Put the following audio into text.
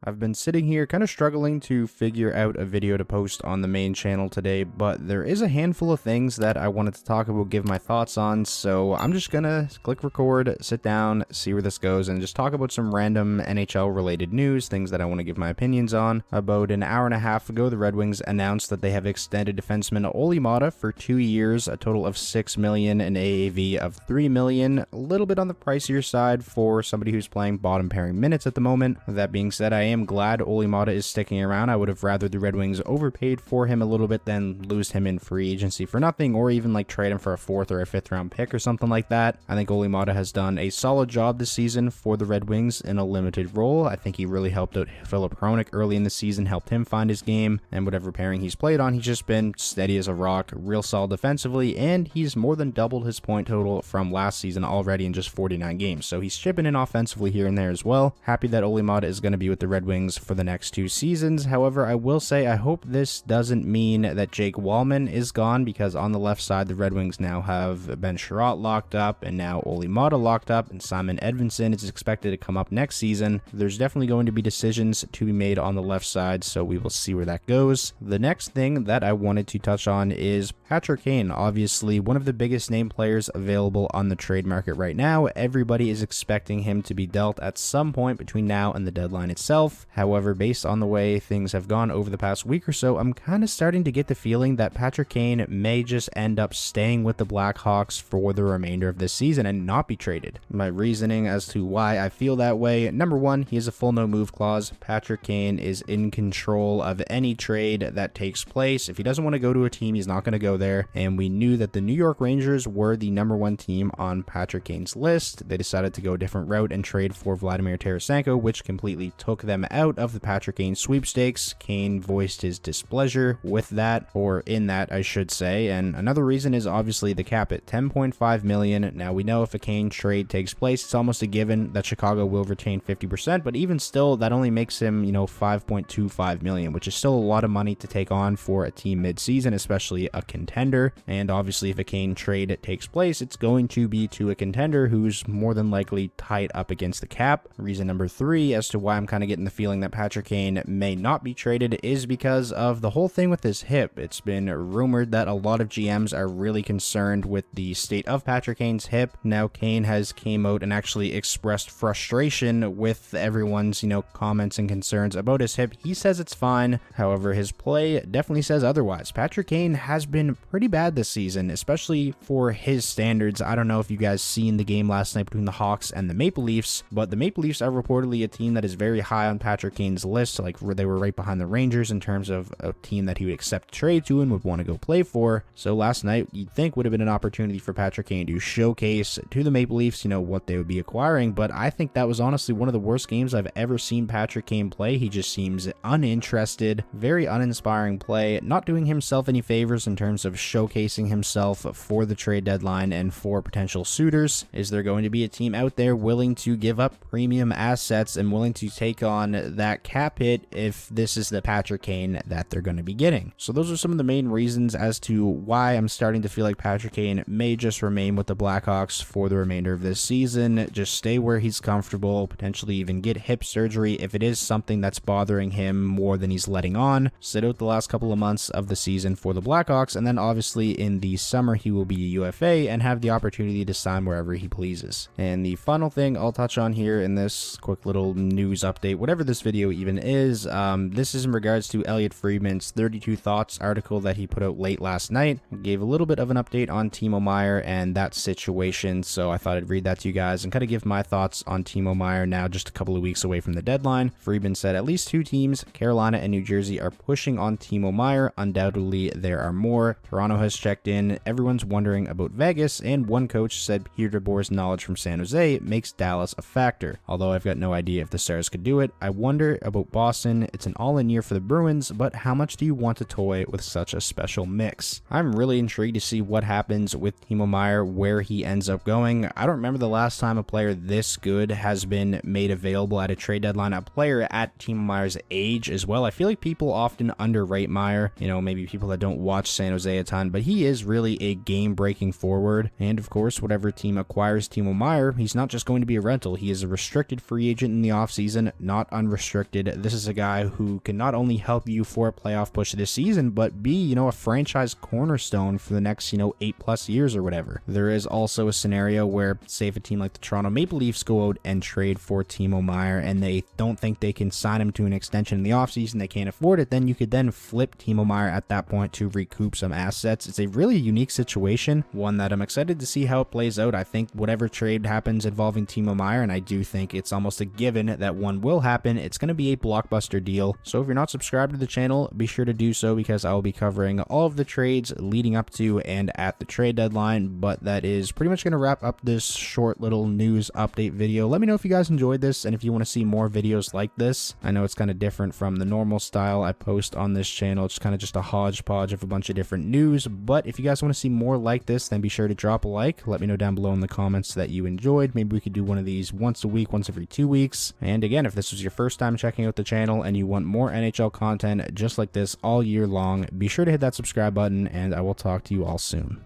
I've been sitting here kind of struggling to figure out a video to post on the main channel today, but there is a handful of things that I wanted to talk about, give my thoughts on, so I'm just gonna click record, sit down, see where this goes, and just talk about some random NHL related news, things that I want to give my opinions on. About an hour and a half ago, the Red Wings announced that they have extended defenseman Olli Maatta for 2 years, a total of $6 million, an AAV of $3 million, a little bit on the pricier side for somebody who's playing bottom pairing minutes at the moment. That being said, I am glad Olli Maatta is sticking around. I would have rather the Red Wings overpaid for him a little bit than lose him in free agency for nothing, or even like trade him for a 4th or a 5th round pick or something like that. I think Olli Maatta has done a solid job this season for the Red Wings in a limited role. I think he really helped out Philip Hronik early in the season, helped him find his game, and whatever pairing he's played on, he's just been steady as a rock, real solid defensively, and he's more than doubled his point total from last season already in just 49 games. So he's chipping in offensively here and there as well. Happy that Olli Maatta is going to be with the Red Wings for the next 2 seasons. However, I will say I hope this doesn't mean that Jake Wallman is gone, because on the left side, the Red Wings now have Ben Sherratt locked up, and now Olli Maatta locked up, and Simon Edvinsson is expected to come up next season. There's definitely going to be decisions to be made on the left side, so we will see where that goes. The next thing that I wanted to touch on is Patrick Kane, obviously one of the biggest name players available on the trade market right now. Everybody is expecting him to be dealt at some point between now and the deadline itself. However, based on the way things have gone over the past week or so, I'm kind of starting to get the feeling that Patrick Kane may just end up staying with the Blackhawks for the remainder of this season and not be traded. My reasoning as to why I feel that way: number one, he has a full no move clause. Patrick Kane is in control of any trade that takes place. If he doesn't want to go to a team, he's not going to go there, and we knew that the New York Rangers were the number 1 team on Patrick Kane's list. They decided to go a different route and trade for Vladimir Tarasenko, which completely took them out of the Patrick Kane sweepstakes. Kane voiced his displeasure with that, or in that I should say, and another reason is obviously the cap at $10.5 million. Now we know if a Kane trade takes place, it's almost a given that Chicago will retain 50%, but even still, that only makes him, $5.25 million, which is still a lot of money to take on for a team mid-season, especially a contender. And obviously if a Kane trade takes place, it's going to be to a contender who's more than likely tied up against the cap. Reason number 3 as to why I'm kind of getting the feeling that Patrick Kane may not be traded is because of the whole thing with his hip. It's been rumored that a lot of GMs are really concerned with the state of Patrick Kane's hip. Now Kane has came out and actually expressed frustration with everyone's, comments and concerns about his hip. He says it's fine. However, his play definitely says otherwise. Patrick Kane has been pretty bad this season, especially for his standards. I don't know if you guys seen the game last night between the Hawks and the Maple Leafs, but the Maple Leafs are reportedly a team that is very high on Patrick Kane's list. Like, they were right behind the Rangers in terms of a team that he would accept trade to and would want to go play for. So last night, you'd think would have been an opportunity for Patrick Kane to showcase to the Maple Leafs, what they would be acquiring. But I think that was honestly one of the worst games I've ever seen Patrick Kane play. He just seems uninterested, very uninspiring play, not doing himself any favors in terms of showcasing himself for the trade deadline and for potential suitors. Is there going to be a team out there willing to give up premium assets and willing to take on that cap hit if this is the Patrick Kane that they're going to be getting? So those are some of the main reasons as to why I'm starting to feel like Patrick Kane may just remain with the Blackhawks for the remainder of this season. Just stay where he's comfortable, potentially even get hip surgery if it is something that's bothering him more than he's letting on. Sit out the last couple of months of the season for the Blackhawks, and then obviously in the summer he will be a UFA and have the opportunity to sign wherever he pleases. And the final thing I'll touch on here in this quick little news update, whatever this video even is, this is in regards to Elliot Friedman's 32 Thoughts article that he put out late last night. I gave a little bit of an update on Timo Meier and that situation, so I thought I'd read that to you guys and kind of give my thoughts on Timo Meier now just a couple of weeks away from the deadline. Friedman said at least 2 teams, Carolina and New Jersey, are pushing on Timo Meier. Undoubtedly there are more. Toronto has checked in. Everyone's wondering about Vegas, and one coach said Peter DeBoer's knowledge from San Jose makes Dallas a factor. Although I've got no idea if the Stars could do it. I wonder about Boston. It's an all-in year for the Bruins, but how much do you want to toy with such a special mix? I'm really intrigued to see what happens with Timo Meier, where he ends up going. I don't remember the last time a player this good has been made available at a trade deadline, a player at Timo Meier's age as well. I feel like people often underrate Meier, maybe people that don't watch San Jose a ton, but he is really a game-breaking forward. And of course, whatever team acquires Timo Meier, he's not just going to be a rental. He is a restricted free agent in the offseason, not unrestricted, this is a guy who can not only help you for a playoff push this season, but be, a franchise cornerstone for the next, 8+ years or whatever. There is also a scenario where, say if a team like the Toronto Maple Leafs go out and trade for Timo Meier and they don't think they can sign him to an extension in the offseason, they can't afford it, then you could then flip Timo Meier at that point to recoup some assets. It's a really unique situation, one that I'm excited to see how it plays out. I think whatever trade happens involving Timo Meier, and I do think it's almost a given that one will happen, it's going to be a blockbuster deal. So if you're not subscribed to the channel, be sure to do so, because I will be covering all of the trades leading up to and at the trade deadline. But that is pretty much going to wrap up this short little news update video. Let me know if you guys enjoyed this and if you want to see more videos like this. I know it's kind of different from the normal style I post on this channel. It's kind of just a hodgepodge of a bunch of different news, but if you guys want to see more like this, then be sure to drop a like. Let me know down below in the comments that you enjoyed. Maybe we could do one of these once a week, once every 2 weeks. And again, if this was your first time checking out the channel and you want more NHL content just like this all year long, be sure to hit that subscribe button, and I will talk to you all soon.